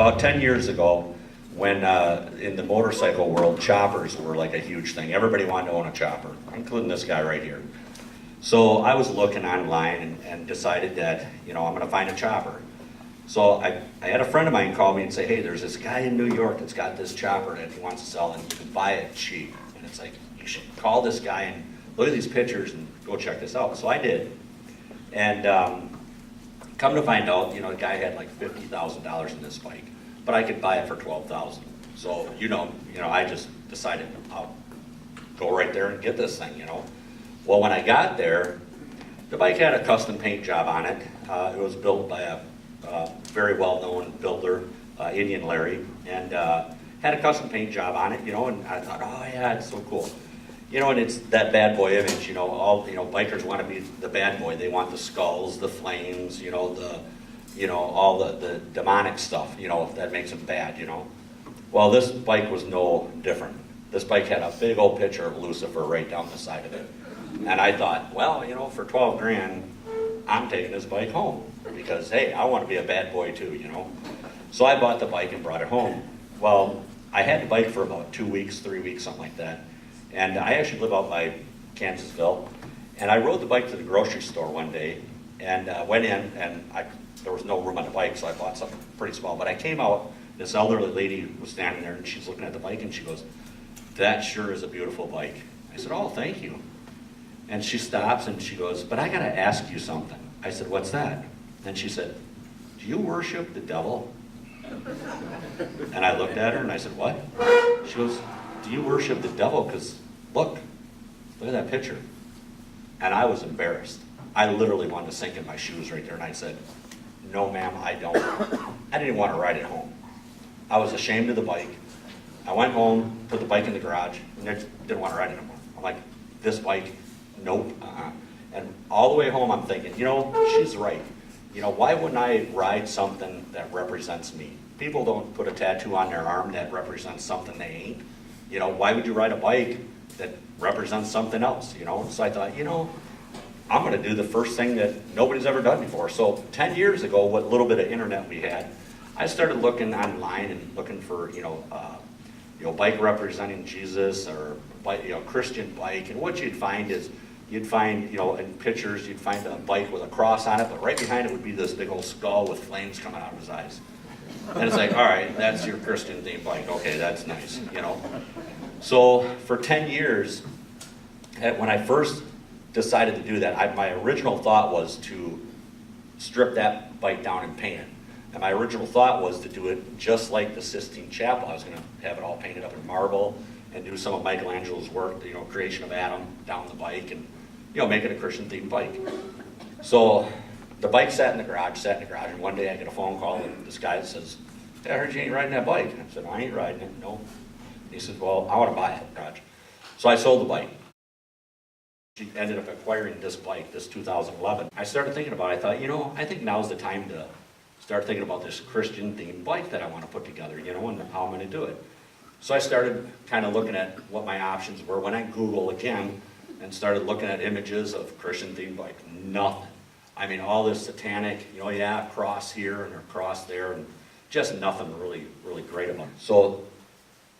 about 10 years ago, when in the motorcycle world, choppers were like a huge thing. Everybody wanted to own a chopper, including this guy right here. So I was looking online and decided that, I'm going to find a chopper. So I had a friend of mine call me and say, hey, there's this guy in New York that's got this chopper that he wants to sell, and you can buy it cheap. And it's like, you should call this guy and look at these pictures and go check this out. So I did. And come to find out, the guy had like $50,000 in this bike, but I could buy it for $12,000. So, I just decided I'll go right there and get this thing, Well, when I got there, the bike had a custom paint job on it. It was built by a very well-known builder, Indian Larry, and had a custom paint job on it, and I thought, oh yeah, it's so cool. And it's that bad boy image, all, bikers want to be the bad boy. They want the skulls, the flames, all the demonic stuff, that makes them bad, Well, this bike was no different. This bike had a big old picture of Lucifer right down the side of it. And I thought, well, for 12 grand, I'm taking this bike home because, hey, I want to be a bad boy too, So I bought the bike and brought it home. Well, I had the bike for about 2 weeks, 3 weeks, something like that. And I actually live out by Kansasville. And I rode the bike to the grocery store one day and went in, and there was no room on the bike, so I bought something pretty small. But I came out, this elderly lady was standing there, and she's looking at the bike, and she goes, that sure is a beautiful bike. I said, oh, thank you. And she stops, and she goes, but I got to ask you something. I said, what's that? And she said, do you worship the devil? And I looked at her, and I said, what? She goes, do you worship the devil? Because look at that picture. And I was embarrassed. I literally wanted to sink in my shoes right there, and I said, no, ma'am, I don't. I didn't want to ride it home. I was ashamed of the bike. I went home, put the bike in the garage, and I didn't want to ride it anymore. I'm like, this bike, nope, And all the way home, I'm thinking, she's right. Why wouldn't I ride something that represents me? People don't put a tattoo on their arm that represents something they ain't. Why would you ride a bike that represents something else, So I thought, I'm going to do the first thing that nobody's ever done before. So 10 years ago, what little bit of internet we had, I started looking online and looking for, bike representing Jesus or Christian bike. And what you'd find is, in pictures, you'd find a bike with a cross on it, but right behind it would be this big old skull with flames coming out of his eyes. And it's like, all right, that's your Christian themed bike. Okay, that's nice, So for 10 years, when I first decided to do that, my original thought was to strip that bike down and paint it. And my original thought was to do it just like the Sistine Chapel. I was going to have it all painted up in marble and do some of Michelangelo's work, creation of Adam down the bike and, make it a Christian themed bike. So the bike sat in the garage, and one day I get a phone call, and this guy says, hey, I heard you ain't riding that bike. And I said, I ain't riding it, no. And he said, well, I want to buy it, garage. So I sold the bike. She ended up acquiring this bike, this 2011. I started thinking about it. I thought, I think now's the time to start thinking about this Christian-themed bike that I want to put together, and how I'm going to do it. So I started kind of looking at what my options were. When I Google again and started looking at images of Christian-themed bike, nothing. I mean, all this satanic, a cross here and a cross there, and just nothing really, really great about it. So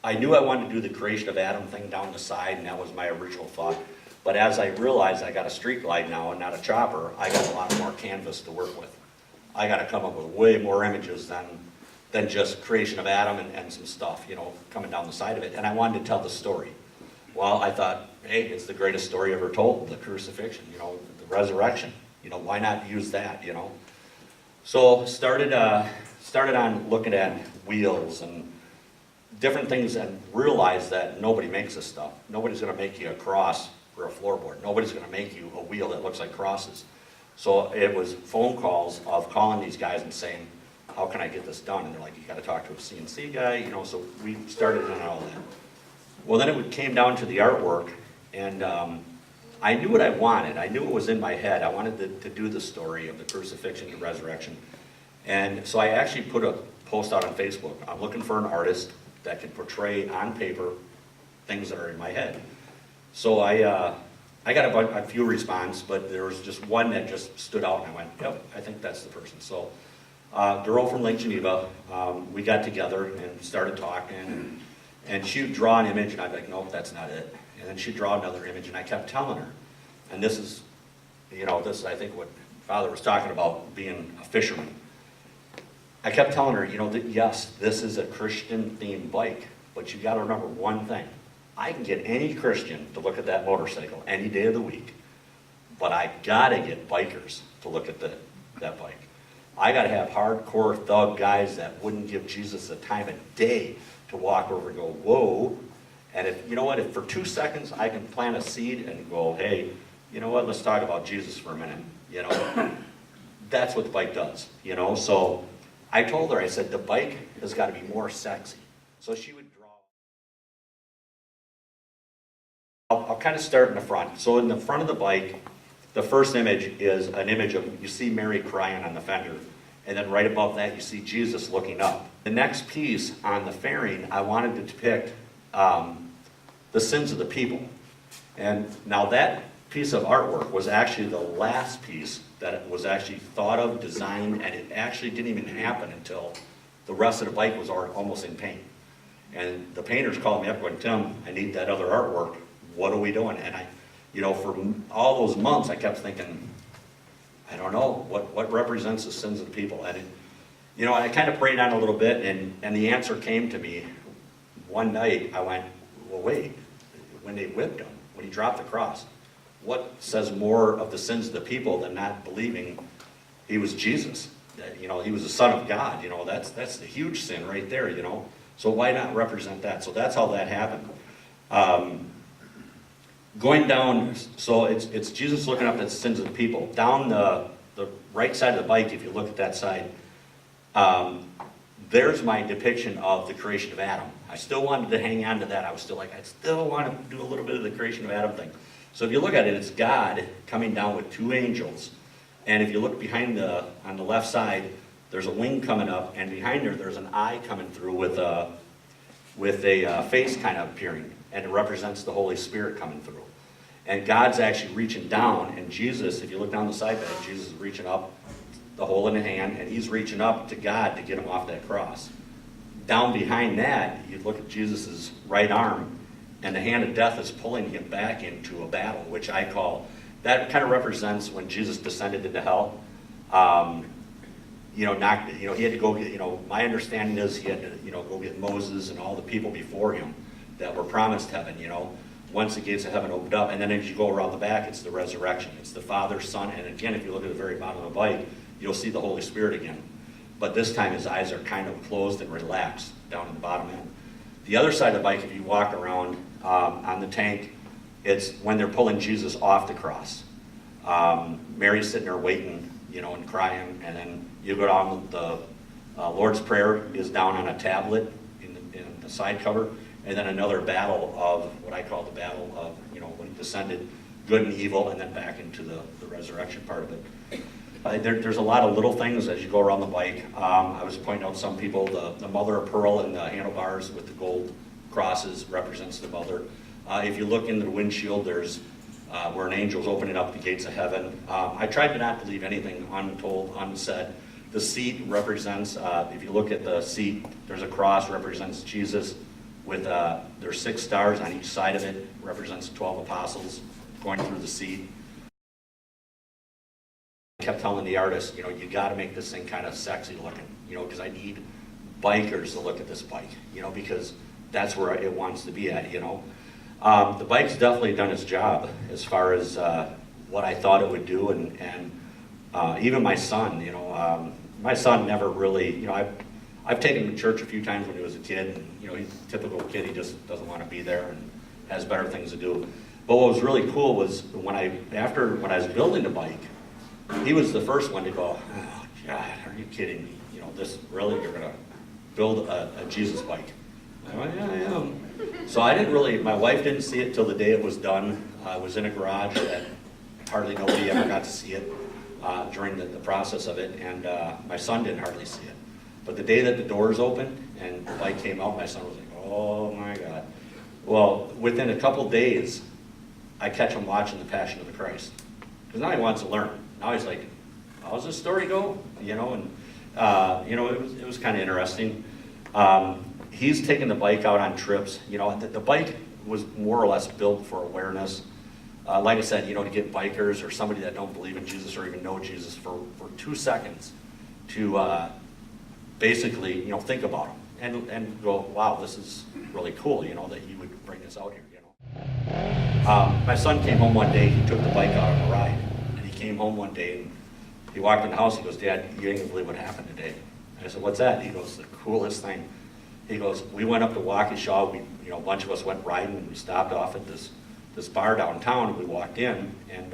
I knew I wanted to do the creation of Adam thing down the side, and that was my original thought. But as I realized I got a street glide now and not a chopper, I got a lot more canvas to work with. I got to come up with way more images than just creation of Adam and some stuff, coming down the side of it. And I wanted to tell the story. Well, I thought, hey, it's the greatest story ever told, the crucifixion, the resurrection. Why not use that, So started on looking at wheels and different things and realized that nobody makes this stuff. Nobody's going to make you a cross or a floorboard. Nobody's going to make you a wheel that looks like crosses. So it was phone calls of calling these guys and saying, how can I get this done? And they're like, you got to talk to a CNC guy, so we started on all that. Well, then it came down to the artwork, and I knew what I wanted. I knew it was in my head. I wanted to do the story of the crucifixion and resurrection. And so I actually put a post out on Facebook. I'm looking for an artist that can portray on paper things that are in my head. So I got a few responses, but there was just one that just stood out, and I went, yep, I think that's the person. So girl from Lake Geneva. We got together and started talking, and she would draw an image, and I'd be like, nope, that's not it. And then she'd draw another image, and I kept telling her. And this is, this is, I think, what Father was talking about, being a fisherman. I kept telling her, that yes, this is a Christian-themed bike, but you got to remember one thing. I can get any Christian to look at that motorcycle any day of the week, but I got to get bikers to look at that bike. I got to have hardcore thug guys that wouldn't give Jesus the time of day to walk over and go, whoa. And if for 2 seconds I can plant a seed and go, hey, let's talk about Jesus for a minute. That's what the bike does. So I told her, I said, the bike has got to be more sexy. So she would draw. I'll kind of start in the front. So in the front of the bike, the first image is an image of, you see Mary crying on the fender, and then right above that you see Jesus looking up. The next piece on the fairing, I wanted to depict the sins of the people. And now that piece of artwork was actually the last piece that was actually thought of, designed, and it actually didn't even happen until the rest of the bike was almost in paint. And the painters called me up going, Tim, I need that other artwork. What are we doing? And for all those months, I kept thinking, I don't know, what represents the sins of the people? And I kind of prayed on it a little bit, and the answer came to me. One night, I went, well, wait, when they whipped him, when he dropped the cross, what says more of the sins of the people than not believing he was Jesus? That, he was the Son of God, that's the huge sin right there, So why not represent that? So that's how that happened. Going down, so it's Jesus looking up at the sins of the people. Down the right side of the bike, if you look at that side, there's my depiction of the creation of Adam. I still wanted to hang on to that. I was still like, I still want to do a little bit of the creation of Adam thing. So if you look at it, it's God coming down with 2 angels. And if you look behind on the left side, there's a wing coming up, and behind her, there's an eye coming through with a face kind of appearing. And it represents the Holy Spirit coming through. And God's actually reaching down, and Jesus, if you look down the side bed, Jesus is reaching up, the hole in the hand, and he's reaching up to God to get him off that cross. Down behind that, you look at Jesus' right arm, and the hand of death is pulling him back into a battle, which I call, that kind of represents when Jesus descended into hell. He had to go get, my understanding is he had to, go get Moses and all the people before him that were promised heaven, once the gates of heaven opened up. And then as you go around the back, it's the resurrection. It's the Father, Son, and again, if you look at the very bottom of the bike, you'll see the Holy Spirit again. But this time his eyes are kind of closed and relaxed down in the bottom end. The other side of the bike, if you walk around on the tank, it's when they're pulling Jesus off the cross. Mary's sitting there waiting, and crying, and then you go down, the Lord's Prayer is down on a tablet in the side cover, and then another battle of what I call the battle of, when he descended, good and evil, and then back into the resurrection part of it. There's a lot of little things as you go around the bike. I was pointing out some people, the mother of pearl and the handlebars with the gold crosses represents the mother. If you look into the windshield, there's where an angel's opening up the gates of heaven. I tried to not believe anything untold, unsaid. The seat represents, if you look at the seat, there's a cross, represents Jesus with, there's 6 stars on each side of it, represents 12 apostles going through the seat. I kept telling the artist, you got to make this thing kind of sexy looking, because I need bikers to look at this bike, because that's where it wants to be at, The bike's definitely done its job as far as what I thought it would do, and even my son, my son never really, I've taken him to church a few times when he was a kid, and he's a typical kid, he just doesn't want to be there and has better things to do. But what was really cool was when I was building the bike, he was the first one to go, oh God, are you kidding me? This really, you're gonna build a Jesus bike? I went, yeah, I am. So I didn't really, my wife didn't see it till the day it was done. I was in a garage that hardly nobody ever got to see it during the process of it, and my son didn't hardly see it. But the day that the doors opened and the bike came out, my son was like, oh my God. Well, within a couple days, I catch him watching The Passion of the Christ. Because now he wants to learn. Now he's like, how's this story go? And it was kind of interesting. He's taken the bike out on trips. The bike was more or less built for awareness. Like I said, to get bikers or somebody that don't believe in Jesus or even know Jesus for 2 seconds to basically, think about him and go, wow, this is really cool, that he would bring this out here, My son came home one day, he took the bike out on a ride, and he came home one day and he walked in the house, he goes, Dad, you ain't gonna believe what happened today. I said, what's that? He goes, the coolest thing. He goes, we went up to Waukesha, a bunch of us went riding and we stopped off at this bar downtown and we walked in and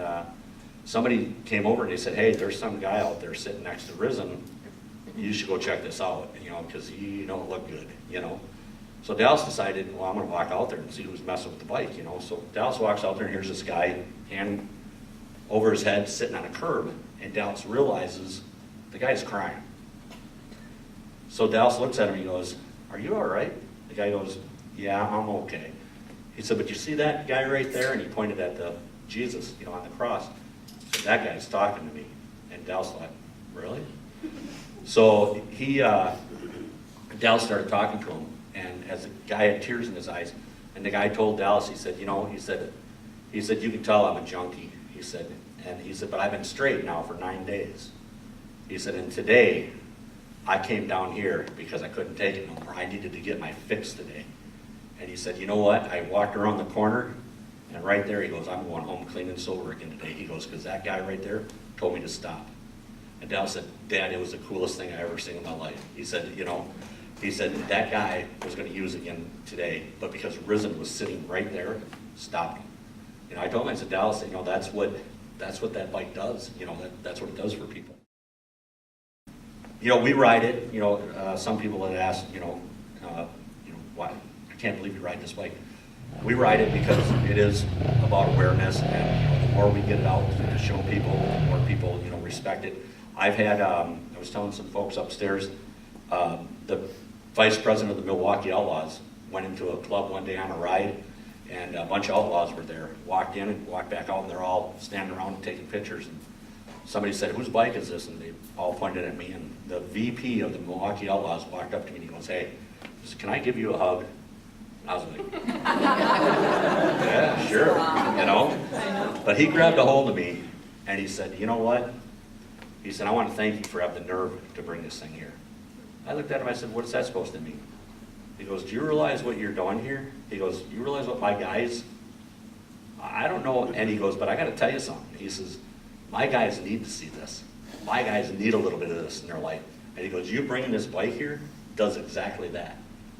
somebody came over and they said, hey, there's some guy out there sitting next to Risen. You should go check this out, because he don't look good, So Dallas decided, well, I'm gonna walk out there and see who's messing with the bike, So Dallas walks out there and here's this guy, hand over his head, sitting on a curb, and Dallas realizes the guy's crying. So Dallas looks at him and he goes, are you all right? The guy goes, yeah, I'm okay. He said, but you see that guy right there? And he pointed at the Jesus, on the cross. He said, that guy's talking to me. And Dallas thought, really? So Dallas started talking to him, and as the guy had tears in his eyes, and the guy told Dallas, he said, he said, you can tell I'm a junkie. He said, but I've been straight now for 9 days. He said, and today, I came down here because I couldn't take it no more. I needed to get my fix today. And he said, you know what? I walked around the corner, and right there, he goes, I'm going home clean and sober again today. He goes, because that guy right there told me to stop. And Dallas said, Dad, it was the coolest thing I ever seen in my life. He said, that guy was going to use again today, but because Risen was sitting right there, stopped him. I told him, I said, Dallas, that's what that bike does. That's what it does for people. We ride it. Some people had asked, why? I can't believe you ride this bike. We ride it because it is about awareness, and the more we get it out to show people, the more people, respect it. I've had, I was telling some folks upstairs, the vice president of the Milwaukee Outlaws went into a club one day on a ride, and a bunch of outlaws were there, walked in and walked back out, and they're all standing around and taking pictures. And somebody said, whose bike is this? And they all pointed at me, and the VP of the Milwaukee Outlaws walked up to me and he goes, hey, he said, can I give you a hug? And I was like, yeah, sure, But he grabbed a hold of me and he said, you know what? He said, I want to thank you for having the nerve to bring this thing here. I looked at him, I said, what's that supposed to mean? He goes, do you realize what you're doing here? He goes, you realize what my guys, I don't know, and he goes, but I got to tell you something. He says, my guys need to see this. My guys need a little bit of this in their life. And he goes, you bringing this bike here does exactly that.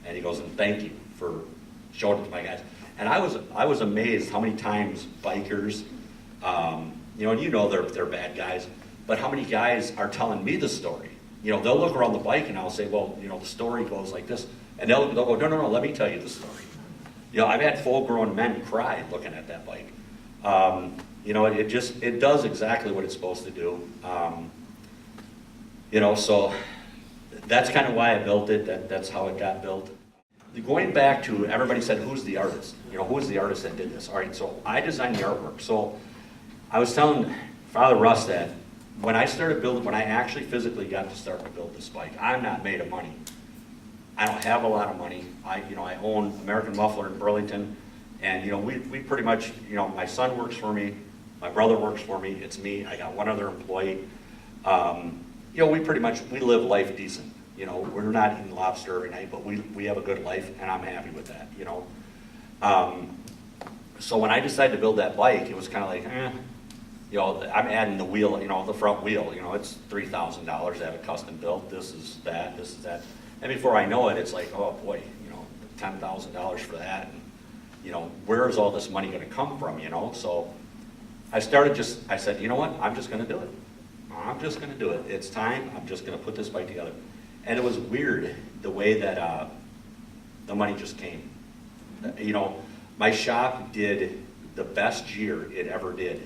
And he goes, and thank you for showing it to my guys. And I was amazed how many times bikers, and they're bad guys, but how many guys are telling me the story. They'll look around the bike and I'll say, well, the story goes like this. And they'll go, no, let me tell you the story. I've had full-grown men cry looking at that bike. It does exactly what it's supposed to do. So that's kind of why I built it. That's how it got built. Going back to, everybody said, who's the artist? Who's the artist that did this? All right, so I designed the artwork. So I was telling Father Russ that when I actually physically got to start to build this bike, I'm not made of money. I don't have a lot of money. I own American Muffler in Burlington, and we pretty much, my son works for me, my brother works for me, it's me, I got one other employee. We live life decent. We're not eating lobster every night, but we have a good life, and I'm happy with that, So when I decided to build that bike, it was kind of like, I'm adding the wheel, the front wheel, it's $3,000 to have it custom built, this is that. And before I know it, it's like, oh boy, $10,000 for that, and where is all this money gonna come from, So I said, you know what, I'm just gonna do it. I'm just gonna do it. It's time, I'm just gonna put this bike together. And it was weird the way that the money just came. My shop did the best year it ever did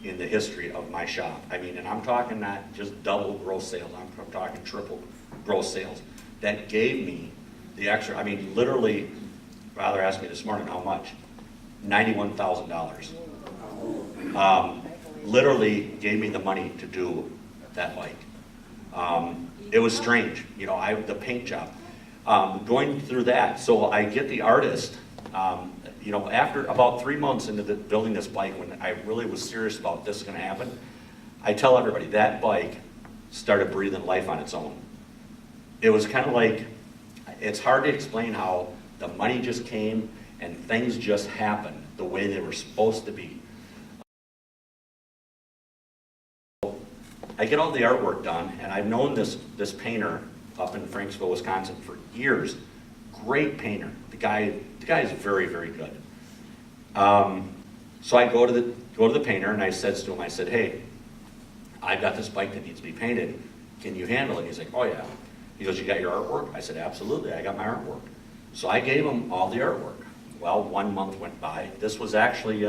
in the history of my shop. And I'm talking not just double gross sales, I'm talking triple gross sales. That gave me the extra, literally, Father asked me this morning how much, $91,000. Literally gave me the money to do that bike. It was strange, you know, the paint job. Going through that, so I get the artist, you know, after about 3 months into building this bike, when I really was serious about this is going to happen, I tell everybody that bike started breathing life on its own. It was kind of like, it's hard to explain how the money just came and things just happened the way they were supposed to be. I get all the artwork done, and I've known this painter up in Franksville, Wisconsin for years. Great painter. The guy is very, very good. So I go to the painter, and I said to him, I said, hey, I've got this bike that needs to be painted. Can you handle it? He's like, oh yeah. He goes, you got your artwork? I said, absolutely, I got my artwork. So I gave him all the artwork. Well, 1 month went by. This was actually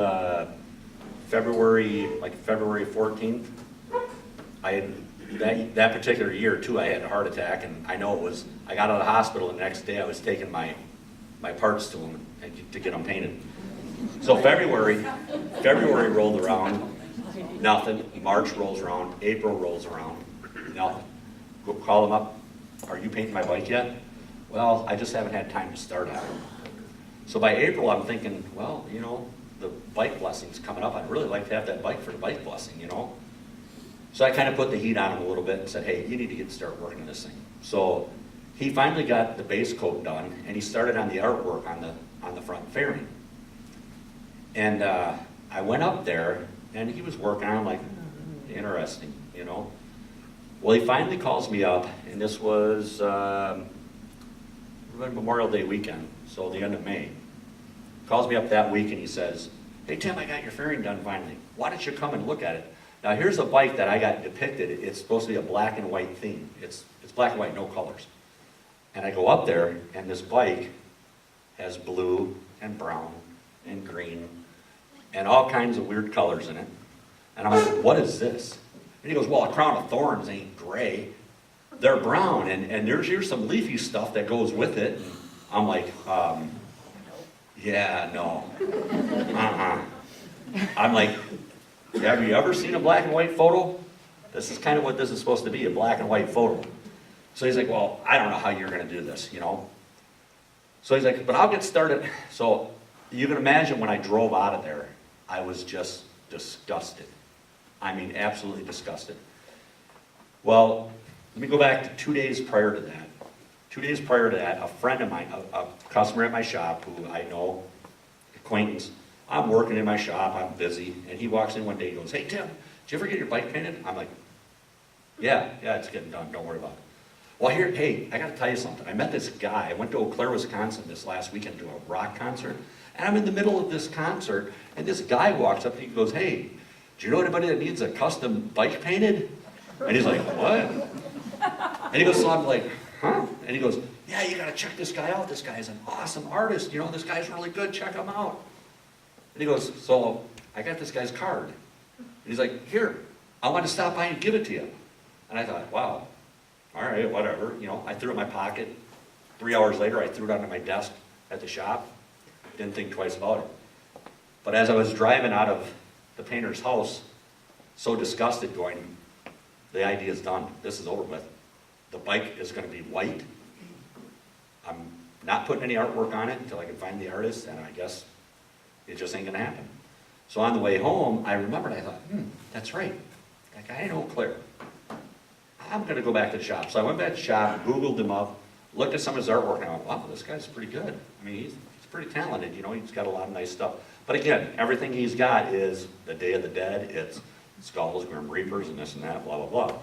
February 14th. That particular year too, I had a heart attack, and I know it was, I got out of the hospital, and the next day I was taking my parts to him to get them painted. So February rolled around, nothing. March rolls around, April rolls around, nothing. Go call him up, are you painting my bike yet? Well, I just haven't had time to start on it. So by April, I'm thinking, well, you know, the bike blessing's coming up. I'd really like to have that bike for the bike blessing, you know? So I kind of put the heat on him a little bit and said, hey, you need to start working on this thing. So he finally got the base coat done, and he started on the artwork on the front fairing. And I went up there, and he was working on, like, interesting, you know? Well, he finally calls me up, and this was Memorial Day weekend, so the end of May. Calls me up that week, and he says, hey, Tim, I got your fairing done finally. Why don't you come and look at it? Now, here's a bike that I got depicted. It's supposed to be a black and white theme. It's black and white, no colors. And I go up there, and this bike has blue and brown and green and all kinds of weird colors in it. And I'm like, what is this? And he goes, well, a crown of thorns ain't gray. They're brown, and here's some leafy stuff that goes with it. And I'm like, yeah, no. I'm like, have you ever seen a black and white photo? This is kind of what this is supposed to be, a black and white photo. So he's like, well, I don't know how you're going to do this, you know? So he's like, but I'll get started. So you can imagine when I drove out of there, I was just disgusted. I mean, absolutely disgusted. Well, let me go back to 2 days prior to that. 2 days prior to that, a friend of mine, a customer at my shop who I know, acquaintance, I'm working in my shop, I'm busy, and he walks in one day, he goes, hey Tim, did you ever get your bike painted? I'm like, yeah, it's getting done, don't worry about it. Well, here, hey, I gotta tell you something. I met this guy, I went to Eau Claire, Wisconsin this last weekend to a rock concert, and I'm in the middle of this concert, and this guy walks up and he goes, hey, do you know anybody that needs a custom bike painted? And he's like, what? And he goes, so I'm like, huh? And he goes, yeah, you gotta check this guy out. This guy is an awesome artist. You know, this guy's really good. Check him out. And he goes, so I got this guy's card. And he's like, here, I want to stop by and give it to you. And I thought, wow, all right, whatever. You know, I threw it in my pocket. 3 hours later, I threw it onto my desk at the shop. Didn't think twice about it. But as I was driving out of the painter's house, so disgusted, going, the idea is done. This is over with. The bike is going to be white. I'm not putting any artwork on it until I can find the artist, and I guess it just ain't going to happen. So on the way home, I remembered, I thought, that's right. That guy in Eau Claire. I'm going to go back to the shop. So I went back to the shop, Googled him up, looked at some of his artwork, and I went, wow, this guy's pretty good. I mean, he's pretty talented, you know, he's got a lot of nice stuff. But again, everything he's got is the Day of the Dead, it's skulls, Grim Reapers, and this and that, blah, blah, blah.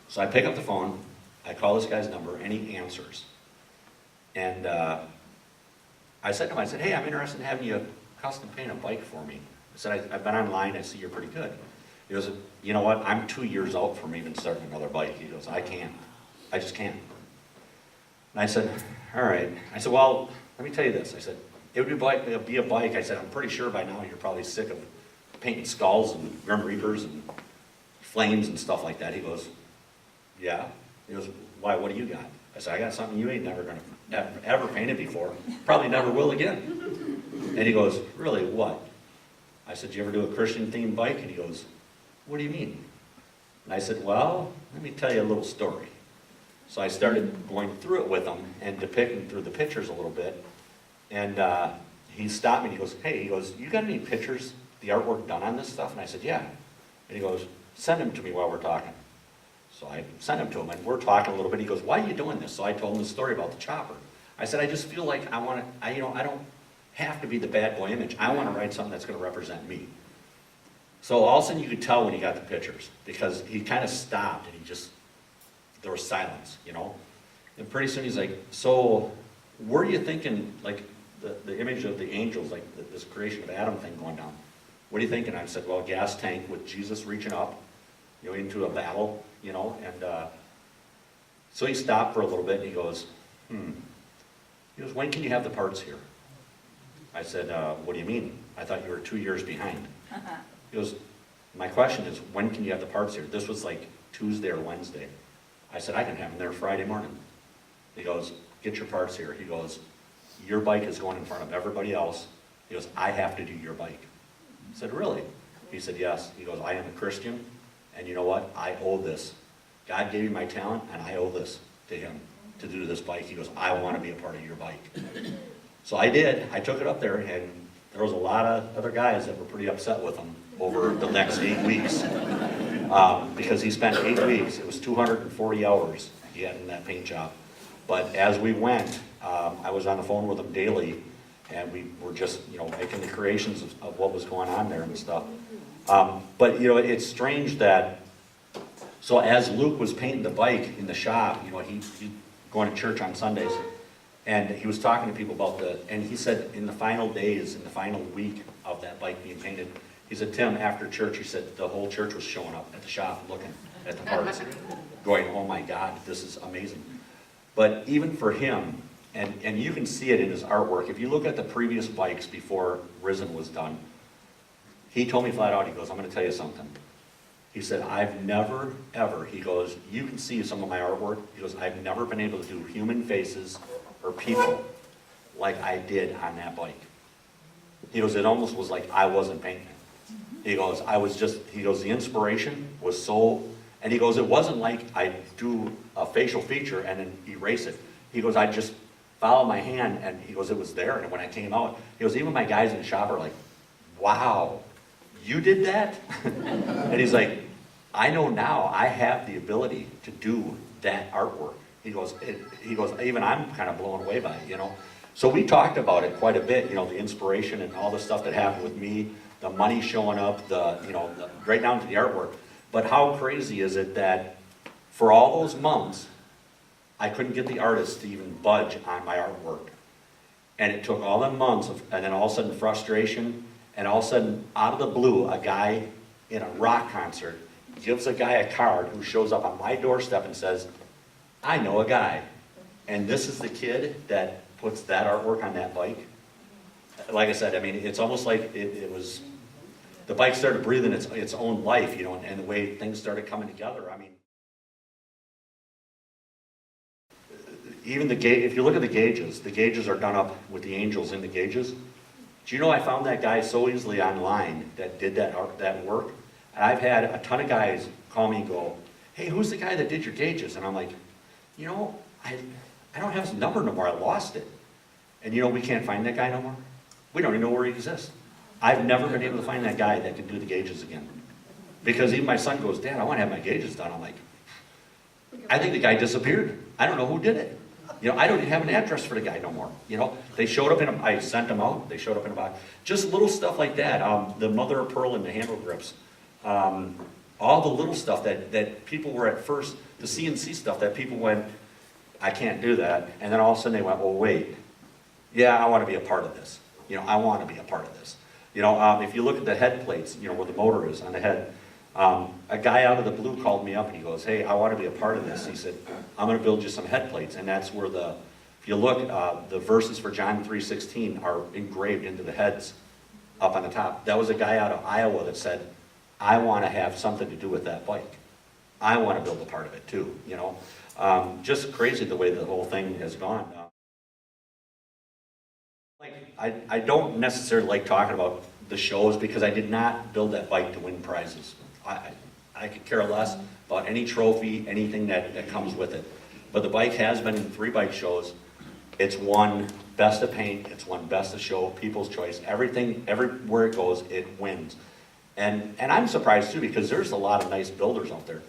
So I pick up the phone, I call this guy's number, and he answers. And I said to him, I said, hey, I'm interested in having you custom paint a bike for me. I said, I've been online, I see you're pretty good. He goes, you know what, I'm 2 years out from even starting another bike. He goes, I just can't. And I said, all right. I said, well, let me tell you this. I said, it would be a bike. I said, I'm pretty sure by now you're probably sick of painting skulls and Grim Reapers and flames and stuff like that. He goes, yeah. He goes, why, what do you got? I said, I got something you ain't never going to ever painted before. Probably never will again. And he goes, really, what? I said, you ever do a Christian-themed bike? And he goes, what do you mean? And I said, well, let me tell you a little story. So I started going through it with him and depicting through the pictures a little bit. And he stopped me and he goes, hey, he goes, you got any pictures, the artwork done on this stuff? And I said, yeah. And he goes, send them to me while we're talking. So I sent them to him and we're talking a little bit. He goes, why are you doing this? So I told him the story about the chopper. I said, I just feel like I want to, I don't have to be the bad boy image. I want to write something that's going to represent me. So all of a sudden you could tell when he got the pictures because he kind of stopped and he just, there was silence, you know? And pretty soon he's like, so were you thinking, like, the image of the angels, like this creation of Adam thing going down? What are you thinking? I said, well, gas tank with Jesus reaching up, you know, into a battle, you know? And so he stopped for a little bit and he goes, He goes, when can you have the parts here? I said, what do you mean? I thought you were 2 years behind. He goes, my question is, when can you have the parts here? This was like Tuesday or Wednesday. I said, I can have them there Friday morning. He goes, get your parts here. He goes, your bike is going in front of everybody else. He goes, I have to do your bike. I said, really? He said, yes. He goes, I am a Christian, and you know what? I owe this. God gave me my talent, and I owe this to him to do this bike. He goes, I want to be a part of your bike. So I did. I took it up there, and there was a lot of other guys that were pretty upset with him over the next 8 weeks. Because he spent 8 weeks. It was 240 hours he had in that paint job. But as we went, I was on the phone with him daily, and we were just, you know, making the creations of what was going on there and stuff. But, you know, it's strange that, so as Luke was painting the bike in the shop, you know, he going to church on Sundays, and he was talking to people about and he said in the final days, in the final week of that bike being painted, he said, Tim, after church, he said, the whole church was showing up at the shop looking at the parts, going, oh my God, this is amazing. But even for him, and you can see it in his artwork, if you look at the previous bikes before Risen was done, he told me flat out, he goes, I'm going to tell you something. He said, I've never, ever, he goes, you can see some of my artwork, he goes, I've never been able to do human faces or people like I did on that bike. He goes, it almost was like I wasn't painting it. He goes, he goes, the inspiration was so, and he goes, it wasn't like I do a facial feature and then erase it. He goes, I just follow my hand, and he goes, it was there, and when I came out, he goes, even my guys in the shop are like, wow, you did that? And he's like, I know now I have the ability to do that artwork. He goes, even I'm kind of blown away by it, you know? So we talked about it quite a bit, you know, the inspiration and all the stuff that happened with me, the money showing up, right down to the artwork. But how crazy is it that for all those months, I couldn't get the artist to even budge on my artwork. And it took all them months, and then all of a sudden frustration, and all of a sudden, out of the blue, a guy in a rock concert gives a guy a card who shows up on my doorstep and says, I know a guy. And this is the kid that puts that artwork on that bike. Like I said, I mean, it's almost like it was, the bike started breathing its own life, you know, and the way things started coming together. I mean, even the gauge, if you look at the gauges are done up with the angels in the gauges. Do you know I found that guy so easily online that did that work? And I've had a ton of guys call me and go, hey, who's the guy that did your gauges? And I'm like, you know, I don't have his number no more, I lost it. And you know, we can't find that guy no more. We don't even know where he exists. I've never been able to find that guy that can do the gauges again. Because even my son goes, Dad, I want to have my gauges done. I'm like, I think the guy disappeared. I don't know who did it. You know, I don't even have an address for the guy no more. You know, they showed up I sent them out, they showed up in a box. Just little stuff like that. The mother of pearl and the handle grips. All the little stuff that people were at first, the CNC stuff that people went, I can't do that. And then all of a sudden they went, well, wait. Yeah, I want to be a part of this. You know, I want to be a part of this. You know, if you look at the head plates, you know, where the motor is on the head, a guy out of the blue called me up and he goes, hey, I want to be a part of this. He said, I'm going to build you some head plates. And that's where if you look, the verses for John 3:16 are engraved into the heads up on the top. That was a guy out of Iowa that said, I want to have something to do with that bike. I want to build a part of it too, you know. Just crazy the way the whole thing has gone. I don't necessarily like talking about the shows because I did not build that bike to win prizes. I I could care less about any trophy, anything that comes with it. But the bike has been in 3 bike shows. It's won best of paint, it's won best of show, people's choice, everything, everywhere it goes, it wins. And I'm surprised too, because there's a lot of nice builders out there.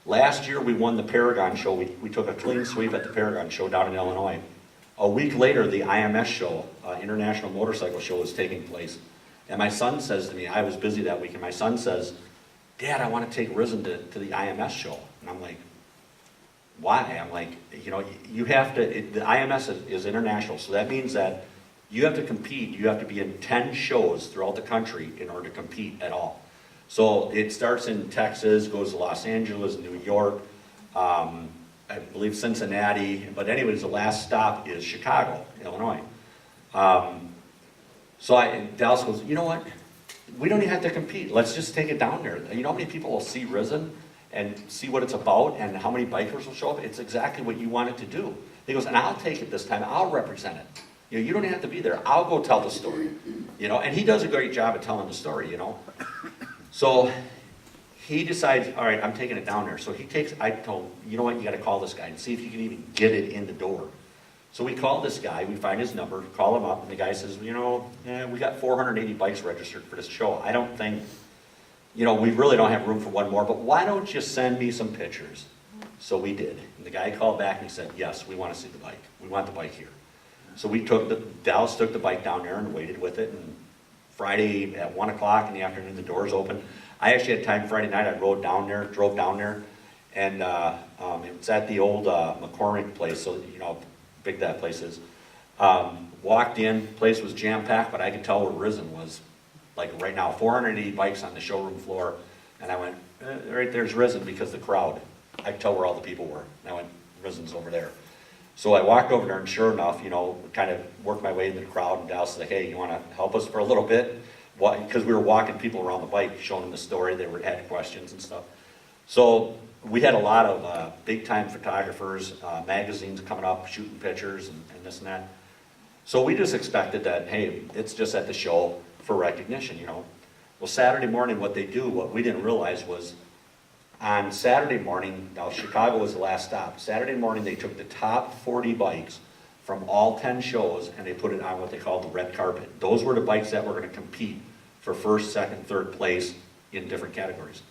Last year we won the Paragon show. We took a clean sweep at the Paragon show down in Illinois. A week later, the IMS show, International Motorcycle Show, was taking place. And my son says to me, I was busy that week, and my son says, Dad, I want to take Risen to the IMS show. And I'm like, why? I'm like, you know, you have to, the IMS is international, so that means that you have to compete. You have to be in 10 shows throughout the country in order to compete at all. So it starts in Texas, goes to Los Angeles, New York, I believe Cincinnati, but anyways, the last stop is Chicago, Illinois. So Dallas goes, you know what? We don't even have to compete. Let's just take it down there. You know how many people will see Risen and see what it's about and how many bikers will show up? It's exactly what you want it to do. He goes, and I'll take it this time. I'll represent it. You know, you don't have to be there. I'll go tell the story. You know, and he does a great job at telling the story, you know. So he decides, all right, I'm taking it down there. So I told him, you know what, you got to call this guy and see if you can even get it in the door. So we call this guy, we find his number, call him up, and the guy says, you know, we got 480 bikes registered for this show. I don't think, you know, we really don't have room for one more, but why don't you send me some pictures? So we did. And the guy called back and he said, yes, we want to see the bike. We want the bike here. So Dallas took the bike down there and waited with it, and Friday at 1 o'clock in the afternoon, the doors opened. I actually had time Friday night. I drove down there, and it was at the old McCormick place, so you know how big that place is. Walked in, place was jam-packed, but I could tell where Risen was. Like right now, 480 bikes on the showroom floor, and I went, right there's Risen, because the crowd. I could tell where all the people were. And I went, Risen's over there. So I walked over there, and sure enough, you know, kind of worked my way into the crowd, and Dallas was like, hey, you want to help us for a little bit? Because we were walking people around the bike, showing them the story. They had questions and stuff. So we had a lot of big-time photographers, magazines coming up, shooting pictures and this and that. So we just expected that, hey, it's just at the show for recognition, you know. Well, Saturday morning, what we didn't realize was, on Saturday morning, now Chicago was the last stop. Saturday morning, they took the top 40 bikes from all 10 shows, and they put it on what they called the red carpet. Those were the bikes that were going to compete for first, second, third place in different categories.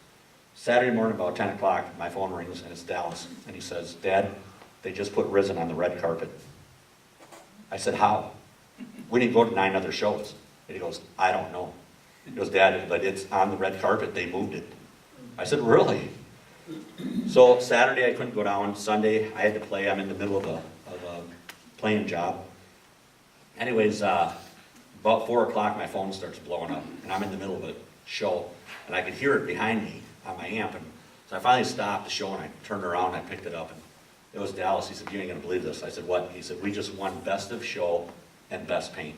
Saturday morning, about 10 o'clock, my phone rings, and it's Dallas. And he says, Dad, they just put Risen on the red carpet. I said, how? We didn't go to 9 other shows. And he goes, I don't know. He goes, Dad, but it's on the red carpet. They moved it. I said, really? So Saturday, I couldn't go down. Sunday, I had to play. I'm in the middle of a playing job. Anyways, about 4 o'clock, my phone starts blowing up, and I'm in the middle of a show, and I could hear it behind me on my amp. And so I finally stopped the show, and I turned around, and I picked it up, and it was Dallas. He said, you ain't gonna believe this. I said, what? He said, we just won best of show and best paint.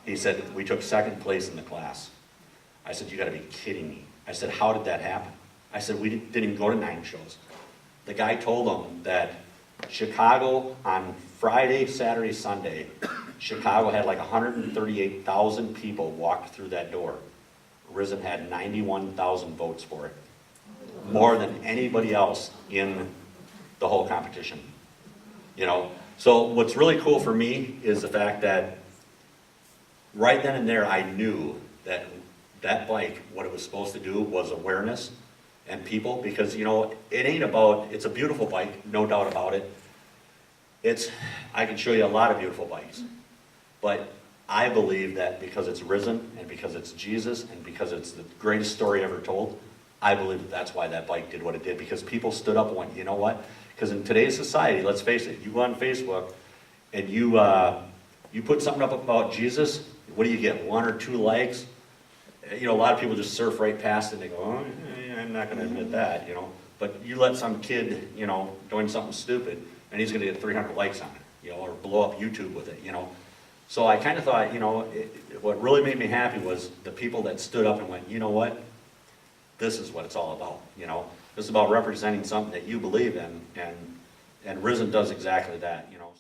He said, we took second place in the class. I said, you gotta be kidding me. I said, how did that happen? I said, we didn't even go to 9 shows. The guy told them that Chicago on Friday, Saturday, Sunday, Chicago had like 138,000 people walked through that door. Risen had 91,000 votes for it. More than anybody else in the whole competition. You know, so what's really cool for me is the fact that right then and there I knew that that bike, what it was supposed to do was awareness and people, because you know, it's a beautiful bike, no doubt about it. I can show you a lot of beautiful bikes, but I believe that because it's Risen and because it's Jesus and because it's the greatest story ever told, I believe that that's why that bike did what it did, because people stood up and went, you know what? Because in today's society, let's face it, you go on Facebook and you put something up about Jesus, what do you get, 1 or 2 likes? You know, a lot of people just surf right past it and they go, oh, I'm not going to admit that, you know. But you let some kid, you know, doing something stupid, and he's going to get 300 likes on it, you know, or blow up YouTube with it, you know. So I kind of thought, you know, what really made me happy was the people that stood up and went, you know what, this is what it's all about, you know. This is about representing something that you believe in, and Risen does exactly that, you know.